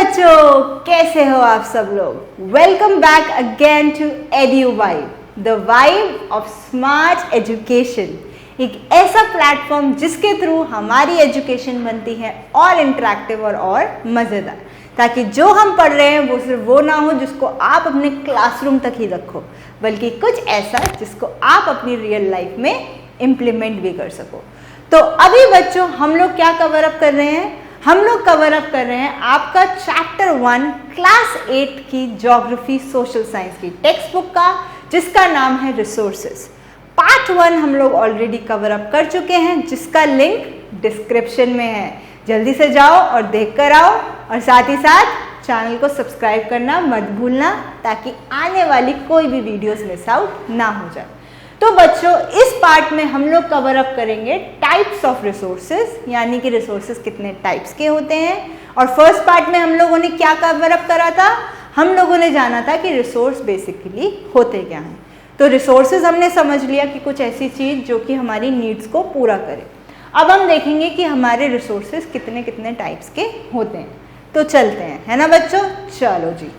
बच्चों, कैसे हो आप सब लोग। Welcome back again to Edu Vibe, the vibe of smart education. एक ऐसा प्लेटफॉर्म जिसके थ्रू हमारी एजुकेशन बनती है और इंटरेक्टिव और मज़ेदार, ताकि जो हम पढ़ रहे हैं वो सिर्फ वो ना हो जिसको आप अपने क्लासरूम तक ही रखो, बल्कि कुछ ऐसा जिसको आप अपनी रियल लाइफ में इम्प्लीमेंट भी कर सको। तो अभी बच्चों हम लोग क्या कवर अप कर रहे हैं? हम लोग कवर अप कर रहे हैं आपका चैप्टर 1 क्लास 8 की ज्योग्राफी सोशल साइंस की टेक्स्ट बुक का, जिसका नाम है रिसोर्सेज। पार्ट 1 हम लोग ऑलरेडी कवर अप कर चुके हैं, जिसका लिंक डिस्क्रिप्शन में है। जल्दी से जाओ और देख कर आओ, और साथ ही साथ चैनल को सब्सक्राइब करना मत भूलना, ताकि आने वाली कोई भी वीडियोस मिस आउट ना हो जाए। तो बच्चों, इस पार्ट में हम लोग कवर अप करेंगे टाइप्स ऑफ रिसोर्सेज, यानी कि रिसोर्सेज कितने टाइप्स के होते हैं। और फर्स्ट पार्ट में हम लोगों ने क्या कवर अप करा था? हम लोगों ने जाना था कि रिसोर्स बेसिकली होते क्या हैं। तो रिसोर्सेज हमने समझ लिया कि कुछ ऐसी चीज़ जो कि हमारी नीड्स को पूरा करे। अब हम देखेंगे कि हमारे रिसोर्सेज कितने कितने टाइप्स के होते हैं। तो चलते हैं, है ना बच्चों? चलो जी।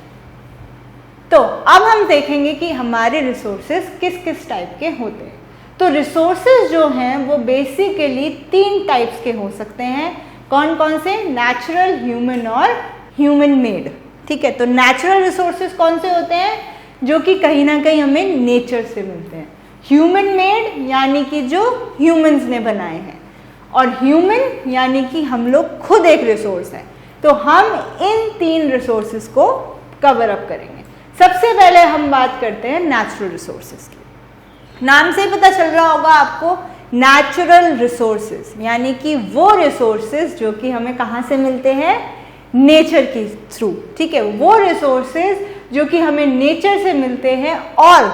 तो अब हम देखेंगे कि हमारे रिसोर्सेज किस किस टाइप के होते हैं। तो रिसोर्सेज जो हैं वो बेसिकली 3 टाइप्स के हो सकते हैं। कौन कौन से? नेचुरल, ह्यूमन और ह्यूमन मेड। ठीक है, तो नेचुरल रिसोर्सेज कौन से होते हैं? जो कि कहीं ना कहीं हमें नेचर से मिलते हैं। ह्यूमन मेड यानी कि जो ह्यूमंस ने बनाए हैं, और ह्यूमन यानी कि हम लोग खुद एक रिसोर्स है। तो हम इन 3 रिसोर्सेज को कवर अप करेंगे। सबसे पहले हम बात करते हैं नेचुरल रिसोर्सेज की। नाम से पता चल रहा होगा आपको, नेचुरल रिसोर्सेज यानी कि वो रिसोर्सेज जो कि हमें कहाँ से मिलते हैं? नेचर के थ्रू। ठीक है, वो रिसोर्सेज जो कि हमें नेचर से मिलते हैं और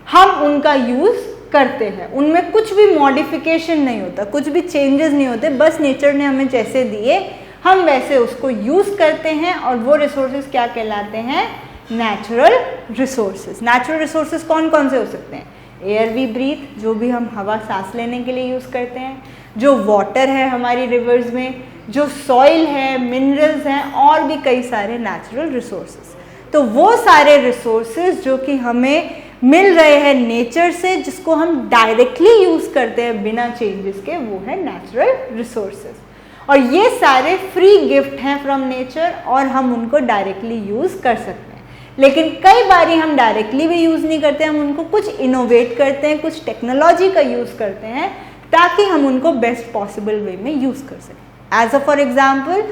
हम उनका यूज करते हैं। उनमें कुछ भी मॉडिफिकेशन नहीं होता, कुछ भी चेंजेस नहीं होते, बस नेचर ने हमें जैसे दिए हम वैसे उसको यूज करते हैं। और वो रिसोर्सेज क्या कहलाते हैं? Natural resources. नेचुरल रिसोर्सेज कौन कौन से हो सकते हैं? एयर वी ब्रीथ, जो भी हम हवा सांस लेने के लिए यूज़ करते हैं, जो वाटर है हमारी रिवर्स में, जो सॉइल है, मिनरल्स हैं, और भी कई सारे नेचुरल रिसोर्सेज। तो वो सारे रिसोर्सेज जो कि हमें मिल रहे हैं नेचर से, जिसको हम डायरेक्टली यूज़ करते हैं बिना चेंजेस के, वो है नेचुरल रिसोर्सेज। और ये सारे फ्री गिफ्ट हैं फ्रॉम नेचर, और हम उनको डायरेक्टली यूज़ कर सकते हैं। लेकिन कई बारी हम डायरेक्टली भी यूज़ नहीं करते, हम उनको कुछ इनोवेट करते हैं, कुछ टेक्नोलॉजी का यूज़ करते हैं, ताकि हम उनको बेस्ट पॉसिबल वे में यूज़ कर सकें। As a for example,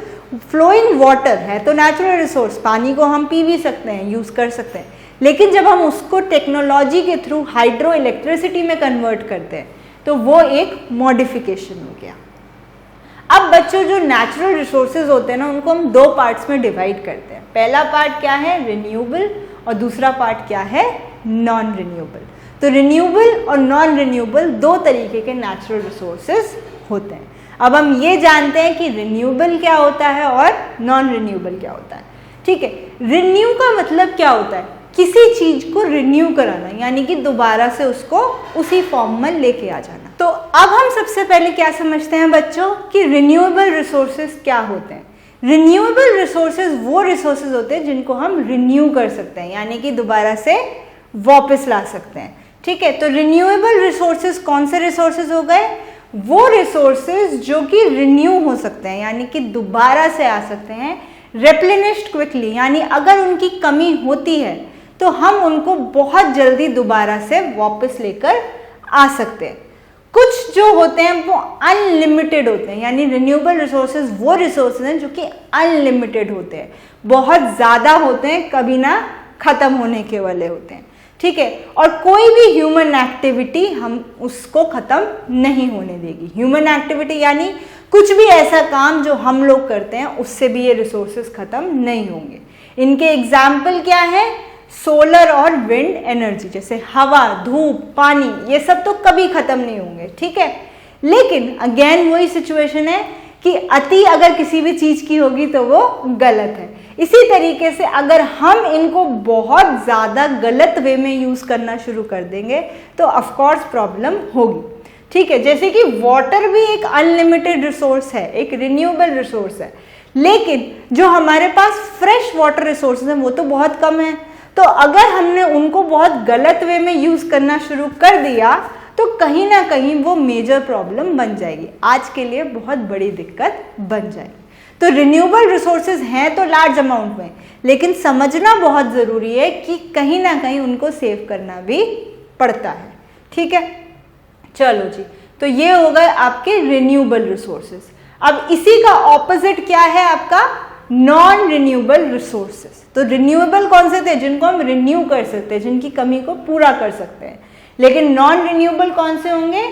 flowing water है तो नेचुरल रिसोर्स, पानी को हम पी भी सकते हैं, यूज़ कर सकते हैं। लेकिन जब हम उसको टेक्नोलॉजी के थ्रू हाइड्रो इलेक्ट्रिसिटी में कन्वर्ट करते हैं, तो वो एक मॉडिफिकेशन हो गया। अब बच्चों, जो नेचुरल रिसोर्सेज होते हैं ना, उनको हम 2 पार्ट्स में डिवाइड करते हैं। पहला पार्ट क्या है? रिन्यूएबल, और दूसरा पार्ट क्या है? Non renewable. तो रिन्यूएबल और नॉन रिन्यूएबल 2 तरीके के नेचुरल रिसोर्सेज होते हैं। अब हम ये जानते हैं कि रिन्यूएबल क्या होता है और नॉन रिन्यूएबल क्या होता है। ठीक है, रिन्यू का मतलब क्या होता है? किसी चीज को रिन्यू कराना, यानी कि दोबारा से उसको उसी फॉर्म में लेके आ जाना। तो अब हम सबसे पहले क्या समझते हैं बच्चों कि रिन्यूएबल रिसोर्सेज क्या होते हैं। रिन्यूएबल रिसोर्सेज वो रिसोर्सेज होते हैं जिनको हम रिन्यू कर सकते हैं, यानी कि दोबारा से वापस ला सकते हैं। ठीक है, तो रिन्यूएबल रिसोर्सेज कौन से रिसोर्सेज हो गए? वो रिसोर्सेज जो कि रिन्यू हो सकते हैं, यानी कि दोबारा से आ सकते हैं। रेप्लेनिश्ड क्विकली, यानी अगर उनकी कमी होती है तो हम उनको बहुत जल्दी दोबारा से वापस लेकर आ सकते हैं। कुछ जो होते हैं वो अनलिमिटेड होते हैं, यानी रिन्यूएबल रिसोर्सेज वो रिसोर्सेज हैं जो कि अनलिमिटेड होते हैं, बहुत ज़्यादा होते हैं, कभी ना ख़त्म होने के वाले होते हैं। ठीक है, और कोई भी ह्यूमन एक्टिविटी हम उसको ख़त्म नहीं होने देगी। ह्यूमन एक्टिविटी यानी कुछ भी ऐसा काम जो हम लोग करते हैं, उससे भी ये रिसोर्सेज ख़त्म नहीं होंगे। इनके एग्जाम्पल क्या है? सोलर और विंड एनर्जी, जैसे हवा, धूप, पानी, ये सब तो कभी खत्म नहीं होंगे। ठीक है, लेकिन अगेन वही सिचुएशन है कि अति अगर किसी भी चीज की होगी तो वो गलत है। इसी तरीके से अगर हम इनको बहुत ज्यादा गलत वे में यूज करना शुरू कर देंगे तो ऑफ कोर्स प्रॉब्लम होगी। ठीक है, जैसे कि वाटर भी एक अनलिमिटेड रिसोर्स है, एक रिन्यूएबल रिसोर्स है, लेकिन जो हमारे पास फ्रेश वाटर रिसोर्सेज हैं वो तो बहुत कम है। तो अगर हमने उनको बहुत गलत वे में यूज़ करना शुरू कर दिया तो कहीं ना कहीं वो मेजर प्रॉब्लम बन जाएगी, आज के लिए बहुत बड़ी दिक्कत बन जाएगी। तो रिन्यूएबल रिसोर्सेज हैं तो लार्ज अमाउंट में, लेकिन समझना बहुत ज़रूरी है कि कहीं ना कहीं उनको सेव करना भी पड़ता है। ठीक है, चलो जी, तो ये हो गए आपके रिन्यूएबल रिसोर्सेज। अब इसी का ऑपोजिट क्या है आपका नॉन रिन्यूएबल रिसोर्सेज। तो रिन्यूएबल कौन से थे? जिनको हम रिन्यू कर सकते हैं, जिनकी कमी को पूरा कर सकते हैं। लेकिन नॉन रिन्यूएबल कौन से होंगे?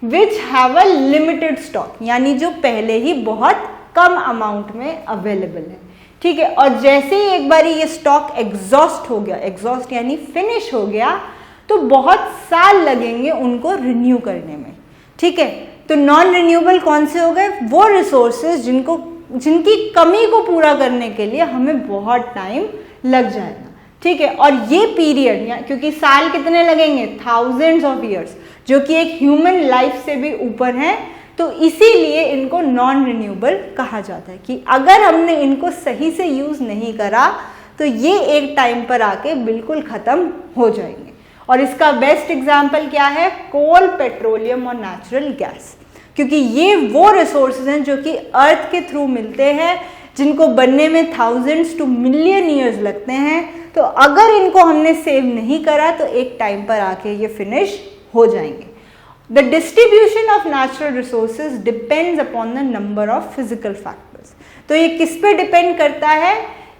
Which have a limited stock, यानी जो पहले ही बहुत कम अमाउंट में अवेलेबल है। ठीक है, और जैसे ही एक बार ये स्टॉक एग्जॉस्ट हो गया, एग्जॉस्ट यानी फिनिश हो गया, तो बहुत साल लगेंगे उनको रिन्यू करने में। ठीक है, तो नॉन रिन्यूएबल कौन से हो गए? वो रिसोर्सेज जिनकी कमी को पूरा करने के लिए हमें बहुत टाइम लग जाएगा। ठीक है, और ये पीरियड, क्योंकि साल कितने लगेंगे? थाउजेंड्स ऑफ ईयर्स, जो कि एक ह्यूमन लाइफ से भी ऊपर है। तो इसीलिए इनको नॉन रिन्यूएबल कहा जाता है कि अगर हमने इनको सही से यूज नहीं करा तो ये एक टाइम पर आके बिल्कुल खत्म हो जाएंगे। और इसका बेस्ट एग्जाम्पल क्या है? कोल, पेट्रोलियम और नेचुरल गैस, क्योंकि ये वो रिसोर्सेज हैं जो कि अर्थ के थ्रू मिलते हैं, जिनको बनने में थाउजेंड्स टू मिलियन ईयर्स लगते हैं। तो अगर इनको हमने सेव नहीं करा तो एक टाइम पर आके ये फिनिश हो जाएंगे। The distribution of natural resources depends upon the number of physical factors. तो ये किस पे डिपेंड करता है?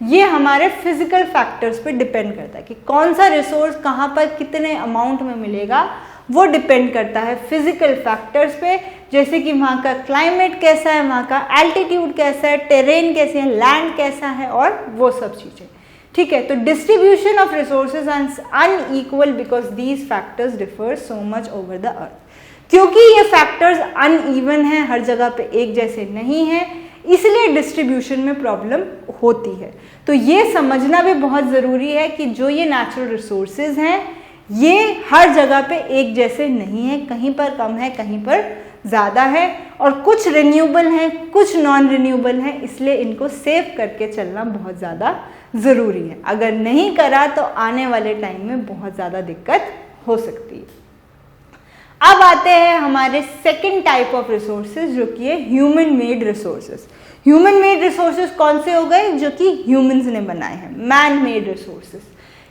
ये हमारे फिजिकल फैक्टर्स पे डिपेंड करता है कि कौन सा रिसोर्स कहाँ पर कितने अमाउंट में मिलेगा। वो डिपेंड करता है फिजिकल फैक्टर्स पे, जैसे कि वहाँ का क्लाइमेट कैसा है, वहाँ का एल्टीट्यूड कैसा है, टेरेन कैसे है, लैंड कैसा है, और वो सब चीज़ें। ठीक है, तो distribution of resources are unequal because these factors differ so much over the earth. क्योंकि ये फैक्टर्स अनइवन हैं, हर जगह पे एक जैसे नहीं हैं, इसलिए डिस्ट्रीब्यूशन में प्रॉब्लम होती है। तो ये समझना भी बहुत ज़रूरी है कि जो ये नेचुरल रिसोर्सेज हैं ये हर जगह पे एक जैसे नहीं है, कहीं पर कम है, कहीं पर ज़्यादा है, और कुछ रिन्यूएबल हैं, कुछ नॉन रिन्यूएबल हैं, इसलिए इनको सेव करके चलना बहुत ज़्यादा ज़रूरी है। अगर नहीं करा तो आने वाले टाइम में बहुत ज़्यादा दिक्कत हो सकती है। अब आते हैं हमारे सेकंड टाइप ऑफ रिसोर्सेज, जो कि है human made resources. Human made resources कौन से हो गए? जो कि ह्यूमंस ने बनाए हैं, मैन मेड रिसोर्सेज।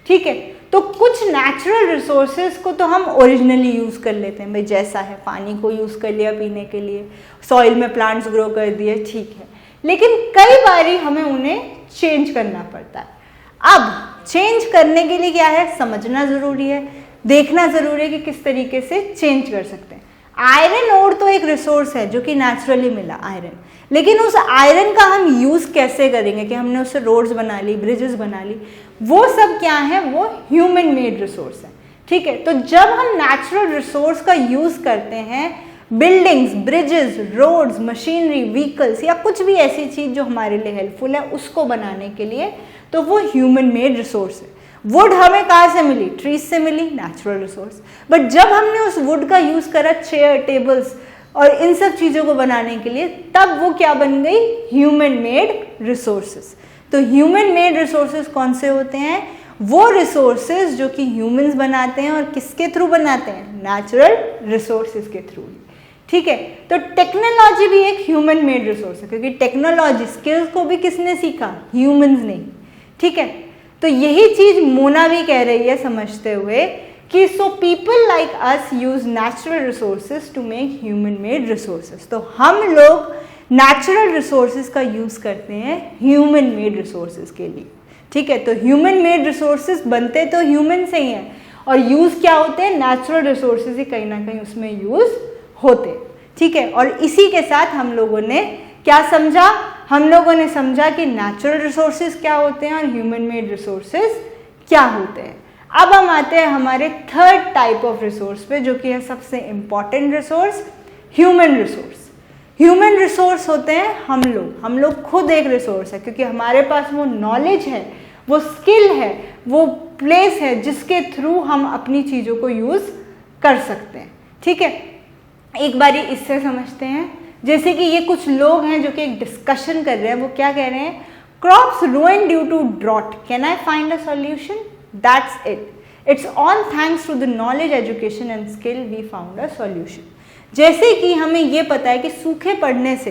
ठीक है, तो कुछ नेचुरल रिसोर्सेज को तो हम ओरिजिनली यूज़ कर लेते हैं, भाई जैसा है पानी को यूज़ कर लिया पीने के लिए, सॉइल में प्लांट्स ग्रो कर दिए, ठीक है। लेकिन कई बारी हमें उन्हें चेंज करना पड़ता है। अब चेंज करने के लिए क्या है? समझना ज़रूरी है, देखना ज़रूरी है कि किस तरीके से चेंज कर सकते हैं। आयरन ओर तो एक रिसोर्स है जो कि नेचुरली मिला आयरन, लेकिन उस आयरन का हम यूज़ कैसे करेंगे कि हमने उससे रोड्स बना ली, ब्रिजेस बना ली, वो सब क्या है? वो ह्यूमन मेड रिसोर्स है। ठीक है, तो जब हम नेचुरल रिसोर्स का यूज़ करते हैं buildings, bridges, roads, machinery, vehicles या कुछ भी ऐसी चीज़ जो हमारे लिए हेल्पफुल है उसको बनाने के लिए, तो वो ह्यूमन मेड रिसोर्स है। वुड हमें कहाँ से मिली? ट्रीज से मिली, नेचुरल रिसोर्स। बट जब हमने उस वुड का यूज़ करा चेयर, टेबल्स और इन सब चीज़ों को बनाने के लिए, तब वो क्या बन गई? Human made resources. तो ह्यूमन मेड रिसोर्सेज कौन से होते हैं? वो रिसोर्सेज जो कि ह्यूमंस बनाते हैं, और किसके थ्रू बनाते हैं? नेचुरल रिसोर्सेज के थ्रू। ठीक है, तो टेक्नोलॉजी भी एक ह्यूमन मेड रिसोर्स है, क्योंकि टेक्नोलॉजी स्किल्स को भी किसने सीखा? ह्यूमंस ने। ठीक है, तो यही चीज मोना भी कह रही है समझते हुए कि so people like us use natural resources to make human made resources. तो हम लोग नेचुरल रिसोर्सेज का यूज करते हैं ह्यूमन मेड रिसोर्सेज के लिए। ठीक है, तो ह्यूमन मेड रिसोर्सेज बनते तो ह्यूमन से ही हैं, और यूज क्या होते हैं? नेचुरल रिसोर्सेज ही कहीं ना कहीं उसमें यूज होते। ठीक है, और इसी के साथ हम लोगों ने क्या समझा? हम लोगों ने समझा कि नेचुरल रिसोर्सेज क्या होते हैं और ह्यूमन मेड रिसोर्सेज क्या होते हैं। अब हम आते हैं हमारे थर्ड टाइप ऑफ रिसोर्स पे, जो कि है सबसे important resource, human resource. Human resource होते हैं हम लोग खुद एक रिसोर्स है, क्योंकि हमारे पास वो नॉलेज है, वो स्किल है, वो प्लेस है जिसके थ्रू हम अपनी चीज़ों को यूज़ कर सकते हैं। ठीक है, एक बारी इससे समझते हैं। जैसे कि ये कुछ लोग हैं जो कि एक डिस्कशन कर रहे हैं, वो क्या कह रहे हैं, crops ruined due to drought, can I find a solution? That's it, it's all thanks to the knowledge, education and skill we found a solution. जैसे कि हमें ये पता है कि सूखे पड़ने से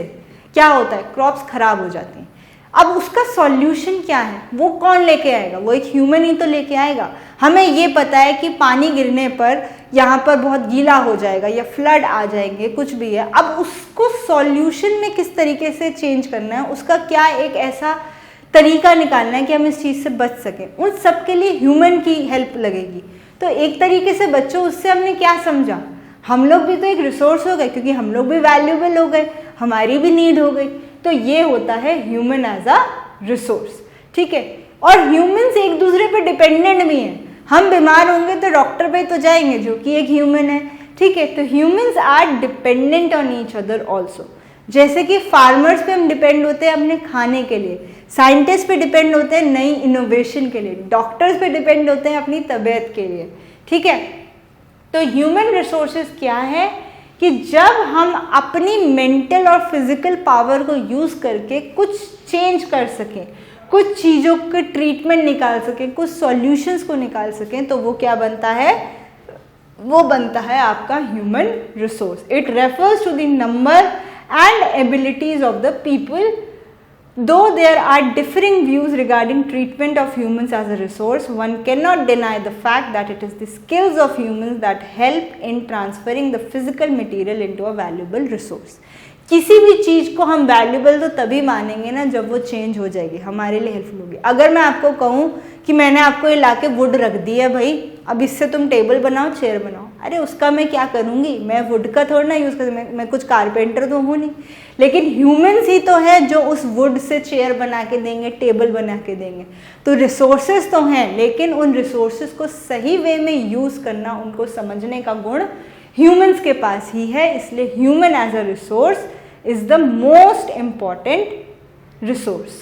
क्या होता है, क्रॉप्स खराब हो जाती हैं। अब उसका सॉल्यूशन क्या है, वो कौन लेके आएगा, वो एक ह्यूमन ही तो लेके आएगा। हमें ये पता है कि पानी गिरने पर यहाँ पर बहुत गीला हो जाएगा या फ्लड आ जाएंगे, कुछ भी है। अब उसको सॉल्यूशन में किस तरीके से चेंज करना है, उसका क्या एक ऐसा तरीका निकालना है कि हम इस चीज़ से बच सकें, उन सब के लिए ह्यूमन की हेल्प लगेगी। तो एक तरीके से बच्चों, उससे हमने क्या समझा, हम लोग भी तो एक रिसोर्स हो गए, क्योंकि हम लोग भी वैल्यूएबल हो गए, हमारी भी नीड हो गई। तो ये होता है ह्यूमन एज अ रिसोर्स, ठीक है। और ह्यूमंस एक दूसरे पे डिपेंडेंट भी हैं, हम बीमार होंगे तो डॉक्टर पे तो जाएंगे जो कि एक ह्यूमन है, ठीक है। तो humans are dependent on each other also. जैसे कि फार्मर्स पे हम डिपेंड होते हैं अपने खाने के लिए, साइंटिस्ट पे डिपेंड होते हैं नई इनोवेशन के लिए, डॉक्टर्स पे डिपेंड होते हैं अपनी तबीयत के लिए, ठीक है। तो ह्यूमन रिसोर्सेज क्या है कि जब हम अपनी मेंटल और फिजिकल पावर को यूज करके कुछ चेंज कर सकें, कुछ चीज़ों के ट्रीटमेंट निकाल सकें, कुछ सॉल्यूशंस को निकाल सकें, तो वो क्या बनता है, वो बनता है आपका human resource. It refers to the number and abilities of the people, though there are differing views regarding treatment of humans as a resource, one cannot deny the fact that it is the skills of humans that help in transferring the physical material into a valuable resource. किसी भी चीज़ को हम valuable तो तभी मानेंगे ना जब वो चेंज हो जाएगी, हमारे लिए हेल्पफुल होगी। अगर मैं आपको कहूँ कि मैंने आपको ये लाके वुड रख दी है भाई, अब इससे तुम टेबल बनाओ, चेयर बनाओ, अरे उसका मैं क्या करूँगी, मैं वुड का थोड़ा ना यूज़ कर, मैं कुछ कारपेंटर तो हूँ नहीं। लेकिन ह्यूमंस ही तो है जो उस वुड से चेयर बना के देंगे, टेबल बना के देंगे। तो रिसोर्सेज तो हैं, लेकिन उन रिसोर्सेज को सही वे में यूज़ करना, उनको समझने का गुण ह्यूमंस के पास ही है। इसलिए human as a resource is the most important resource,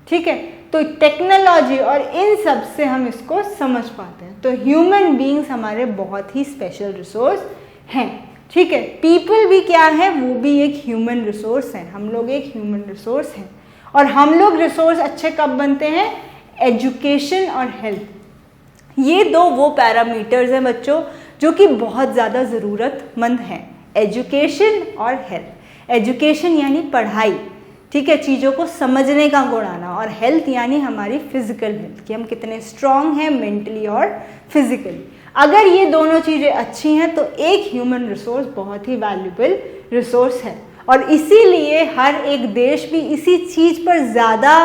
ठीक है। तो टेक्नोलॉजी और इन सब से हम इसको समझ पाते हैं। तो ह्यूमन बीइंग्स हमारे बहुत ही स्पेशल रिसोर्स हैं, ठीक है। पीपल भी क्या है, वो भी एक ह्यूमन रिसोर्स है, हम लोग एक ह्यूमन रिसोर्स हैं। और हम लोग रिसोर्स अच्छे कब बनते हैं, एजुकेशन और हेल्थ, ये दो वो पैरामीटर्स हैं बच्चों जो कि बहुत ज़्यादा ज़रूरतमंद हैं, एजुकेशन और हेल्थ। एजुकेशन यानी पढ़ाई, ठीक है, चीज़ों को समझने का गुण आना, और हेल्थ यानी हमारी फिजिकल हेल्थ, कि हम कितने स्ट्रांग हैं मेंटली और फिजिकली। अगर ये दोनों चीज़ें अच्छी हैं तो एक ह्यूमन रिसोर्स बहुत ही वैल्यूबल रिसोर्स है। और इसीलिए हर एक देश भी इसी चीज़ पर ज़्यादा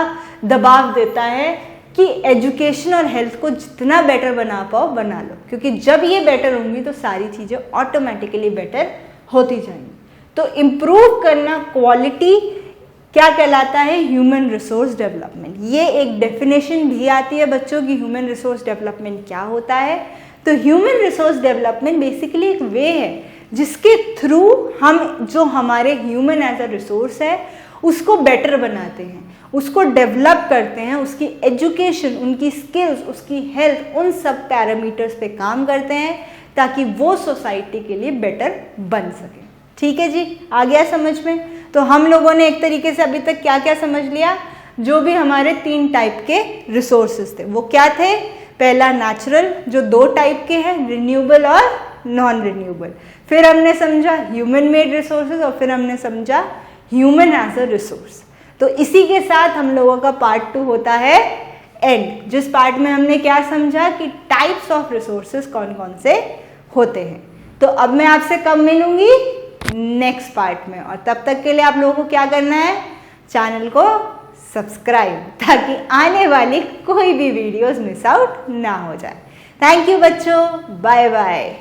दबाव देता है कि एजुकेशन और हेल्थ को जितना बेटर बना पाओ बना लो, क्योंकि जब ये बेटर होंगी तो सारी चीज़ें ऑटोमेटिकली बेटर होती जाएंगी। तो इम्प्रूव करना क्वालिटी क्या कहलाता है, ह्यूमन रिसोर्स डेवलपमेंट। ये एक डेफिनेशन भी आती है बच्चों की, ह्यूमन रिसोर्स डेवलपमेंट क्या होता है। तो ह्यूमन रिसोर्स डेवलपमेंट बेसिकली एक वे है जिसके थ्रू हम जो हमारे ह्यूमन एज अ रिसोर्स है उसको बेटर बनाते हैं, उसको डेवलप करते हैं, उसकी एजुकेशन, उनकी स्किल्स, उसकी हेल्थ, उन सब पैरामीटर्स पे काम करते हैं ताकि वो सोसाइटी के लिए बेटर बन सके। ठीक है जी, आ गया समझ में। तो हम लोगों ने एक तरीके से अभी तक क्या क्या समझ लिया, जो भी हमारे 3 टाइप के रिसोर्सेज थे वो क्या थे। पहला नेचुरल, जो 2 टाइप के हैं, रिन्यूएबल और नॉन रिन्यूएबल। फिर हमने समझा ह्यूमन मेड रिसोर्सेज, और फिर हमने समझा ह्यूमन एज अ रिसोर्स। तो इसी के साथ हम लोगों का पार्ट 2 होता है एंड, जिस पार्ट में हमने क्या समझा कि टाइप्स ऑफ रिसोर्सेज कौन कौन से होते हैं। तो अब मैं आपसे कब मिलूंगी, नेक्स्ट पार्ट में। और तब तक के लिए आप लोगों को क्या करना है, चैनल को सब्सक्राइब, ताकि आने वाली कोई भी वीडियोस मिस आउट ना हो जाए। थैंक यू बच्चों, बाय बाय।